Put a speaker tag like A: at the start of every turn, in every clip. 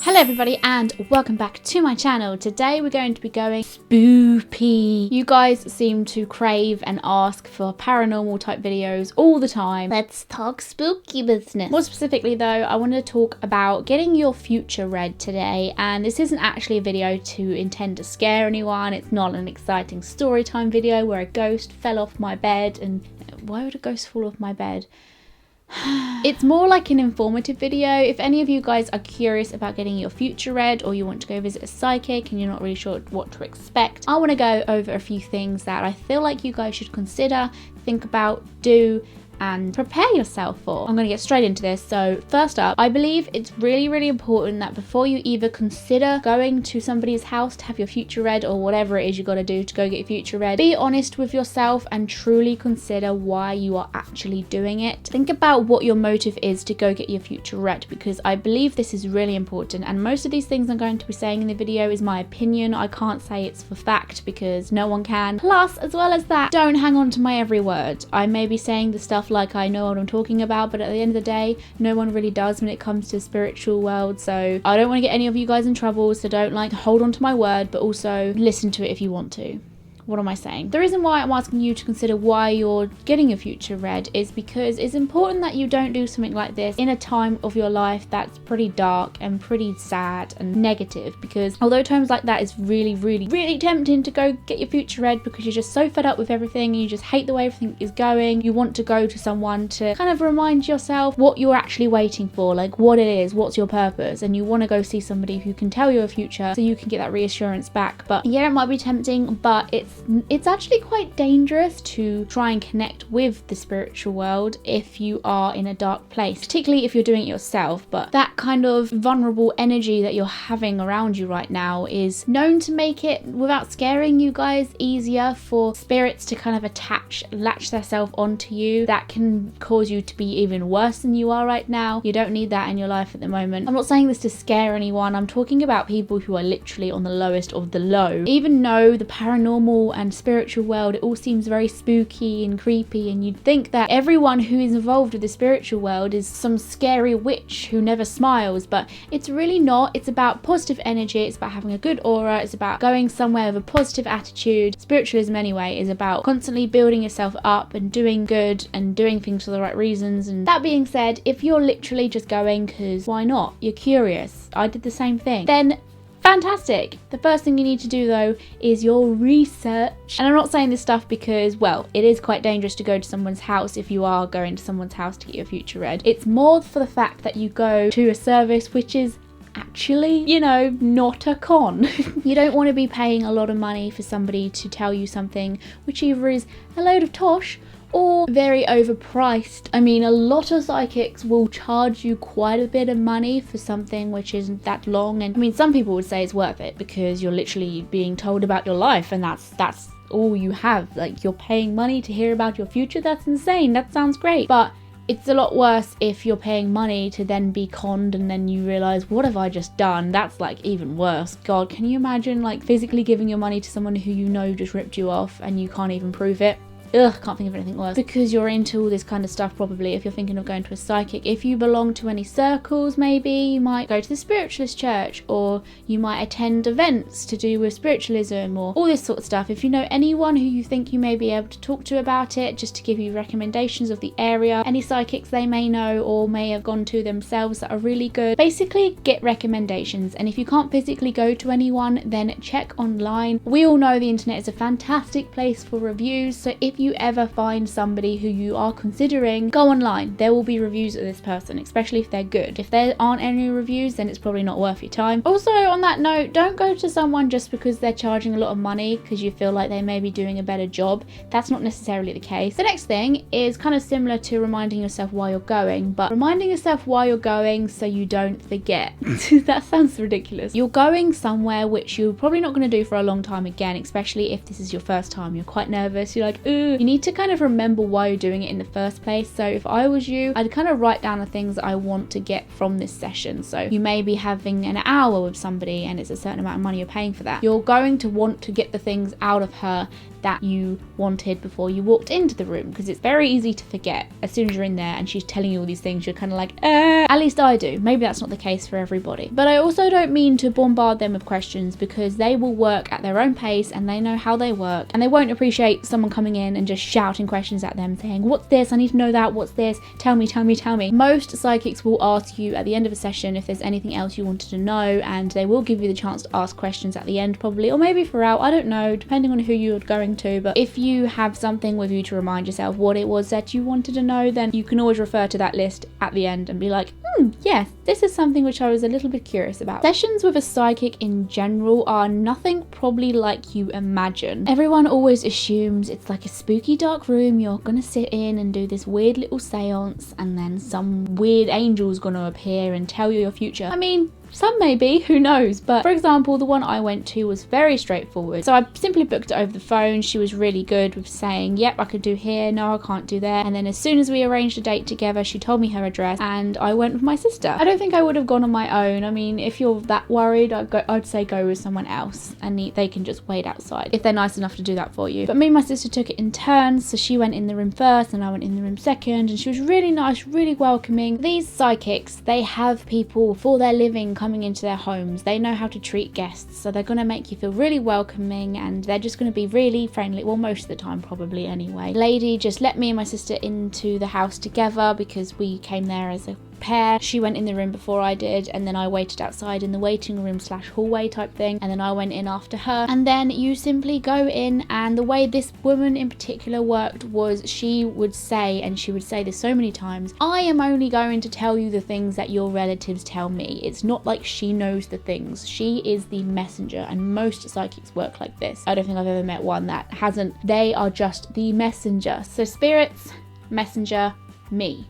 A: Hello everybody and welcome back to my channel. Today we're going to be going spoopy. You guys seem to crave and ask for paranormal type videos all the time. Let's talk spooky business. More specifically though, I wanted to talk about getting your future read today, and this isn't actually a video to intend to scare anyone. It's not an exciting story time video where a ghost fell off my bed. And why would a ghost fall off my bed? It's more like an informative video. If any of you guys are curious about getting your future read, or you want to go visit a psychic and you're not really sure what to expect, I want to go over a few things that I feel like you guys should consider, think about, do, and prepare yourself for. I'm going to get straight into this. So first up, I believe it's really important that before you either consider going to somebody's house to have your future read, or whatever it is you got to do to go get your future read, be honest with yourself and truly consider why you are actually doing it. Think about what your motive is to go get your future read, because I believe this is really important. And most of these things I'm going to be saying in the video is my opinion. I can't say it's for fact because no one can. Plus, as well as that, don't hang on to my every word. I may be saying the stuff like I know what I'm talking about, but at the end of the day, no one really does when it comes to the spiritual world. So I don't want to get any of you guys in trouble, so don't hold on to my word, but also listen to it if you want to. What am I saying? The reason why I'm asking you to consider why you're getting your future read is because it's important that you don't do something like this in a time of your life that's pretty dark and pretty sad and negative, because although times like that is really tempting to go get your future read because you're just so fed up with everything and you just hate the way everything is going, you want to go to someone to kind of remind yourself what you're actually waiting for, like what it is, what's your purpose, and you want to go see somebody who can tell you a future so you can get that reassurance back. But yeah, it might be tempting, but it's actually quite dangerous to try and connect with the spiritual world if you are in a dark place, particularly if you're doing it yourself. But that kind of vulnerable energy that you're having around you right now is known to make it, without scaring you guys, easier for spirits to kind of latch themselves onto you. That can cause you to be even worse than you are right now. You don't need that in your life at the moment. I'm not saying this to scare anyone. I'm talking about people who are literally on the lowest of the low. Even though the paranormal and spiritual world, it all seems very spooky and creepy, and you'd think that everyone who is involved with the spiritual world is some scary witch who never smiles, but it's really not. It's about positive energy, it's about having a good aura, it's about going somewhere with a positive attitude. Spiritualism anyway is about constantly building yourself up and doing good and doing things for the right reasons. And that being said, if you're literally just going because why not, you're curious, I did the same thing, then fantastic. The first thing you need to do though is your research. And I'm not saying this stuff because, well, it is quite dangerous to go to someone's house if you are going to someone's house to get your future read. It's more for the fact that you go to a service which is actually, you know, not a con. You don't want to be paying a lot of money for somebody to tell you something which either is a load of tosh or very overpriced. I mean, a lot of psychics will charge you quite a bit of money for something which isn't that long, and I mean, some people would say it's worth it because you're literally being told about your life and that's all you have. Like, you're paying money to hear about your future. That's insane. That sounds great. But it's a lot worse if you're paying money to then be conned and then you realise, what have I just done? That's like even worse. God, can you imagine like physically giving your money to someone who you know just ripped you off and you can't even prove it? Ugh, can't think of anything worse. Because you're into all this kind of stuff, probably, if you're thinking of going to a psychic. If you belong to any circles, maybe you might go to the spiritualist church, or you might attend events to do with spiritualism, or all this sort of stuff. If you know anyone who you think you may be able to talk to about it, just to give you recommendations of the area, any psychics they may know or may have gone to themselves that are really good, basically get recommendations. And if you can't physically go to anyone, then check online. We all know the internet is a fantastic place for reviews, so if you ever find somebody who you are considering, go online. There will be reviews of this person, especially if they're good. If there aren't any reviews, then it's probably not worth your time. Also, on that note, don't go to someone just because they're charging a lot of money because you feel like they may be doing a better job. That's not necessarily the case. The next thing is kind of similar to reminding yourself why you're going, but reminding yourself why you're going so you don't forget. That sounds ridiculous. You're going somewhere which you're probably not going to do for a long time again, especially if this is your first time. You're quite nervous. You're like, ooh, You need to kind of remember why you're doing it in the first place. So if I was you, I'd kind of write down the things that I want to get from this session. So you may be having an hour with somebody and it's a certain amount of money you're paying for that. You're going to want to get the things out of her that you wanted before you walked into the room, because it's very easy to forget as soon as you're in there and she's telling you all these things. You're kind of like, at least I do. Maybe that's not the case for everybody, but I also don't mean to bombard them with questions, because they will work at their own pace and they know how they work, and they won't appreciate someone coming in and just shouting questions at them saying, what's this, I need to know that, what's this, tell me. Most psychics will ask you at the end of a session if there's anything else you wanted to know, and they will give you the chance to ask questions at the end probably, or maybe throughout, I don't know, depending on who you're going to. But if you have something with you to remind yourself what it was that you wanted to know, then you can always refer to that list at the end and be like, yes, this is something which I was a little bit curious about. Sessions with a psychic in general are nothing probably like you imagine. Everyone always assumes it's like a spooky dark room, you're gonna sit in and do this weird little seance and then some weird angel's gonna appear and tell you your future. I mean, some maybe, who knows? But for example, the one I went to was very straightforward. So I simply booked it over the phone. She was really good with saying, yep, I could do here, no, I can't do there. And then as soon as we arranged a date together, she told me her address and I went with my sister. I don't think I would have gone on my own. I mean, if you're that worried, I'd say go with someone else and they can just wait outside if they're nice enough to do that for you. But me and my sister took it in turns. So she went in the room first and I went in the room second, and she was really nice, really welcoming. These psychics, they have people for their living coming into their homes. They know how to treat guests, so they're going to make you feel really welcoming, and they're just going to be really friendly, well, most of the time probably anyway. Lady just let me and my sister into the house together because we came there as a pair. She went in the room before I did, and then I waited outside in the waiting room / hallway type thing, and then I went in after her. And then you simply go in, and the way this woman in particular worked was she would say, and she would say this so many times, I am only going to tell you the things that your relatives tell me. It's not like she knows the things. She is the messenger, and most psychics work like this. I don't think I've ever met one that hasn't. They are just the messenger. So spirits, messenger, me.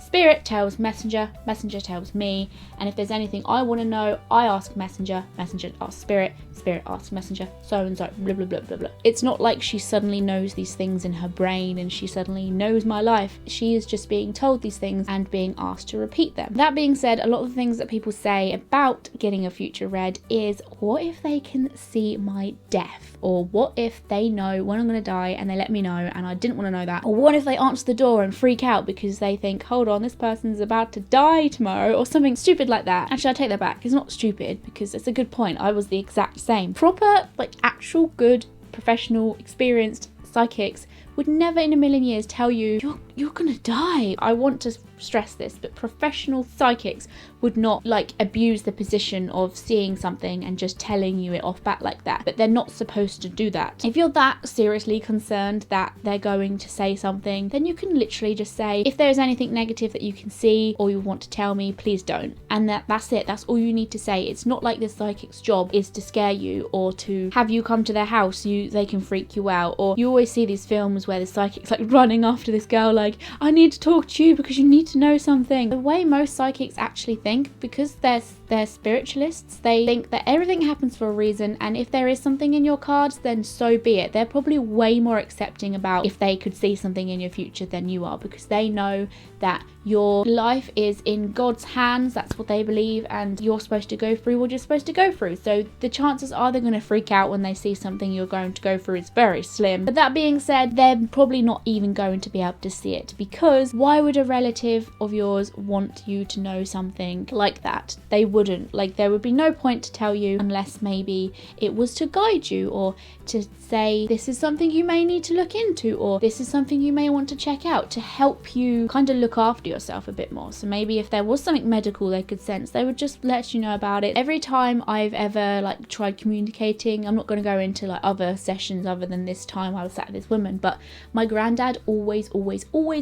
A: Spirit tells messenger, messenger tells me, and if there's anything I want to know, I ask messenger, messenger asks spirit, spirit asks messenger, so and so, blah blah blah blah blah. It's not like she suddenly knows these things in her brain and she suddenly knows my life. She is just being told these things and being asked to repeat them. That being said, a lot of the things that people say about getting a future read is, what if they can see my death? Or what if they know when I'm going to die and they let me know and I didn't want to know that? Or what if they answer the door and freak out because they think, hold on, this person's about to die tomorrow, or something stupid like that. Actually, I take that back. It's not stupid, because it's a good point. I was the exact same. Proper, like actual good, professional, experienced psychics would never in a million years tell you, you're gonna die. I want to stress this, but professional psychics would not like abuse the position of seeing something and just telling you it off bat like that. But they're not supposed to do that. If you're that seriously concerned that they're going to say something, then you can literally just say, if there's anything negative that you can see or you want to tell me, please don't. And that's it. That's all you need to say. It's not like the psychic's job is to scare you or to have you come to their house so they can freak you out. Or you always see these films where the psychic's like running after this girl like, I need to talk to you because you need to know something. The way most psychics actually think, because they're spiritualists, they think that everything happens for a reason, and if there is something in your cards, then so be it. They're probably way more accepting about if they could see something in your future than you are, because they know that your life is in God's hands. That's what they believe, and you're supposed to go through what you're supposed to go through. So the chances are they're going to freak out when they see something you're going to go through is very slim. But that being said, they're probably not even going to be able to see it, because why would a relative of yours want you to know something like that? They wouldn't. Like, there would be no point to tell you unless maybe it was to guide you, or to say this is something you may need to look into, or this is something you may want to check out, to help you kind of look after yourself a bit more. So maybe if there was something medical they could sense, they would just let you know about it. Every time I've ever like tried communicating, I'm not going to go into like other sessions other than this time I was sat with this woman, but my granddad always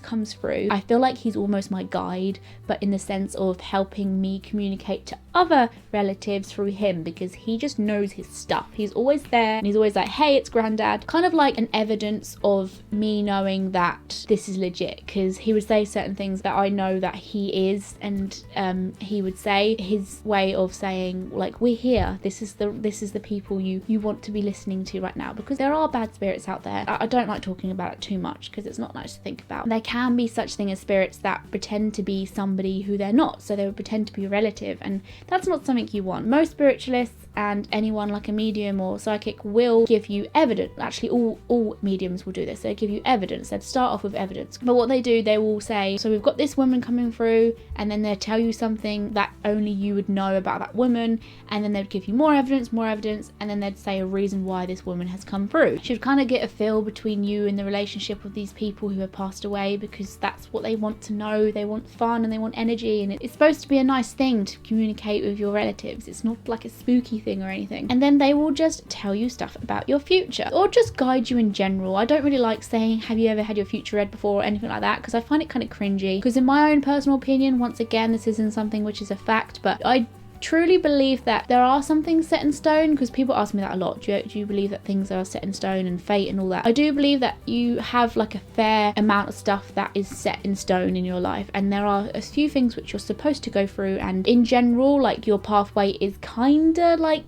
A: comes through. I feel like he's almost my guide, but in the sense of helping me communicate to other relatives through him, because he just knows his stuff. He's always there and he's always like, hey, it's granddad. Kind of like an evidence of me knowing that this is legit, because he would say certain things that I know that he is, and he would say his way of saying like, we're here, this is the people you want to be listening to right now, because there are bad spirits out there. I don't like talking about it too much because it's not nice to think about. There can be such thing as spirits that pretend to be somebody who they're not, so they would pretend to be a relative, and that's not something you want. Most spiritualists and anyone like a medium or psychic will give you evidence. Actually, all mediums will do this. They give you evidence. They'd start off with evidence, but what they do, they will say, so we've got this woman coming through, and then they'll tell you something that only you would know about that woman, and then they'd give you more evidence, and then they'd say a reason why this woman has come through. You should kind of get a feel between you and the relationship with these people who have passed away, because that's what they want to know. They want fun and they want energy, and it's supposed to be a nice thing to communicate with your relatives. It's not like a spooky thing or anything. And then they will just tell you stuff about your future, or just guide you in general. I don't really like saying, have you ever had your future read before, or anything like that, because I find it kind of cringy. Because in my own personal opinion, once again, this isn't something which is a fact, but I truly believe that there are some things set in stone, because people ask me that a lot. Do you believe that things are set in stone and fate and all that? I do believe that you have like a fair amount of stuff that is set in stone in your life, and there are a few things which you're supposed to go through, and in general, like, your pathway is kind of like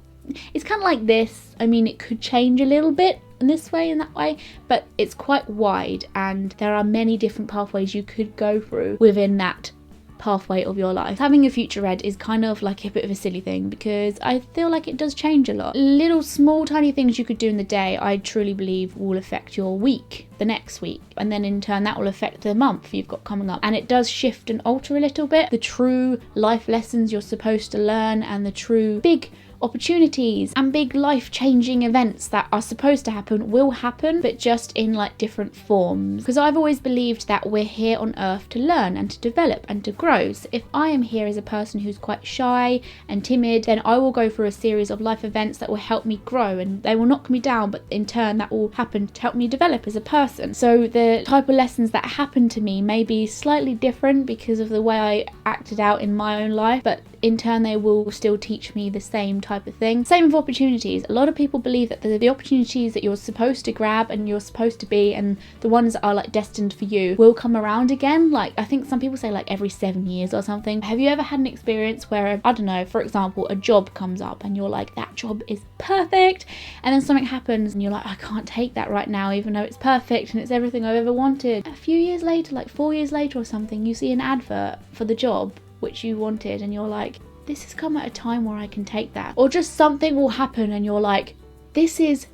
A: this. I mean, it could change a little bit in this way and that way, but it's quite wide, and there are many different pathways you could go through within that pathway of your life. Having a future read is kind of like a bit of a silly thing, because I feel like it does change a lot. Little small tiny things you could do in the day, I truly believe will affect your week, the next week, and then in turn that will affect the month you've got coming up, and it does shift and alter a little bit. The true life lessons you're supposed to learn, and the true big opportunities and big life-changing events that are supposed to happen will happen, but just in like different forms. Because I've always believed that we're here on earth to learn and to develop and to grow. So if I am here as a person who's quite shy and timid, then I will go through a series of life events that will help me grow, and they will knock me down, but in turn that will happen to help me develop as a person. So the type of lessons that happen to me may be slightly different because of the way I acted out in my own life, but in turn they will still teach me the same type of thing. Same with opportunities. A lot of people believe that the opportunities that you're supposed to grab and you're supposed to be, and the ones that are like destined for you, will come around again. Like, I think some people say like every 7 years or something. Have you ever had an experience where, I don't know, for example, a job comes up and you're like, that job is perfect, and then something happens and you're like, I can't take that right now, even though it's perfect and it's everything I've ever wanted. A few years later, like 4 years later or something, you see an advert for the job which you wanted, and you're like, this has come at a time where I can take that. Or just something will happen and you're like, this is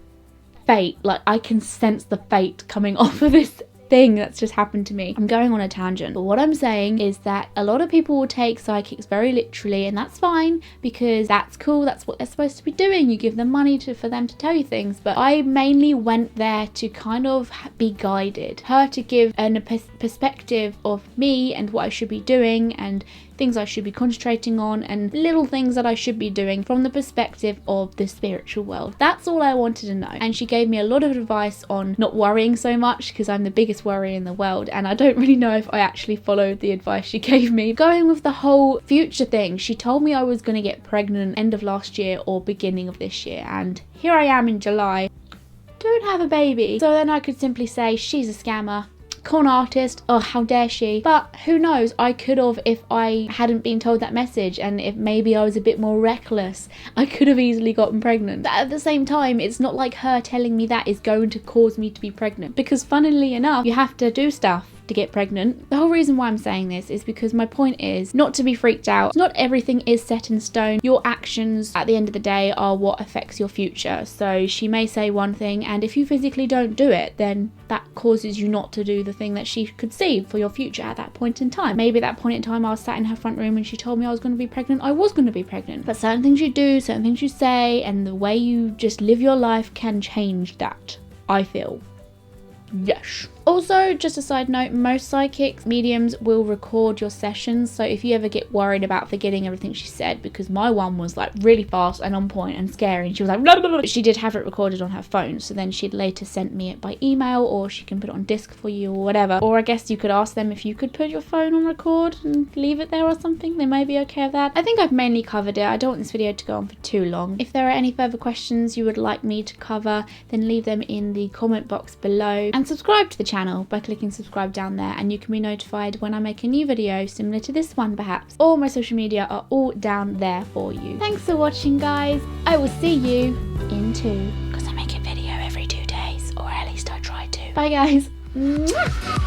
A: fate. Like, I can sense the fate coming off of this thing that's just happened to me. I'm going on a tangent, but what I'm saying is that a lot of people will take psychics very literally, and that's fine, because that's cool, that's what they're supposed to be doing. You give them money for them to tell you things, but I mainly went there to kind of be guided, her to give a perspective of me and what I should be doing, and things I should be concentrating on, and little things that I should be doing from the perspective of the spiritual world. That's all I wanted to know. And she gave me a lot of advice on not worrying so much, because I'm the biggest worry in the world, and I don't really know if I actually followed the advice she gave me. Going with the whole future thing, she told me I was going to get pregnant end of last year or beginning of this year, and here I am in July, don't have a baby. So then I could simply say, she's a scammer, con artist, oh how dare she. But who knows, I could have, if I hadn't been told that message, and if maybe I was a bit more reckless, I could have easily gotten pregnant. But at the same time, it's not like her telling me that is going to cause me to be pregnant, because funnily enough, you have to do stuff to get pregnant. The whole reason why I'm saying this is because my point is not to be freaked out. Not everything is set in stone. Your actions at the end of the day are what affects your future. So she may say one thing, and if you physically don't do it, then that causes you not to do the thing that she could see for your future at that point in time. Maybe at that point in time I was sat in her front room and she told me I was going to be pregnant. I was going to be pregnant. But certain things you do, certain things you say, and the way you just live your life can change that, I feel. Yes. Also, just a side note, most psychics, mediums will record your sessions, so if you ever get worried about forgetting everything she said, because my one was like really fast and on point and scary, and she was like blah, blah, blah. She did have it recorded on her phone, so then she'd later sent me it by email, or she can put it on disc for you or whatever. Or I guess you could ask them if you could put your phone on record and leave it there or something. They may be okay with that. I think I've mainly covered it. I don't want this video to go on for too long. If there are any further questions you would like me to cover, then leave them in the comment box below, and subscribe to the channel by clicking subscribe down there, and you can be notified when I make a new video similar to this one perhaps. All my social media are all down there for you. Thanks for watching, guys. I will see you in 2, because I make a video every 2 days, or at least I try to. Bye guys. Mwah!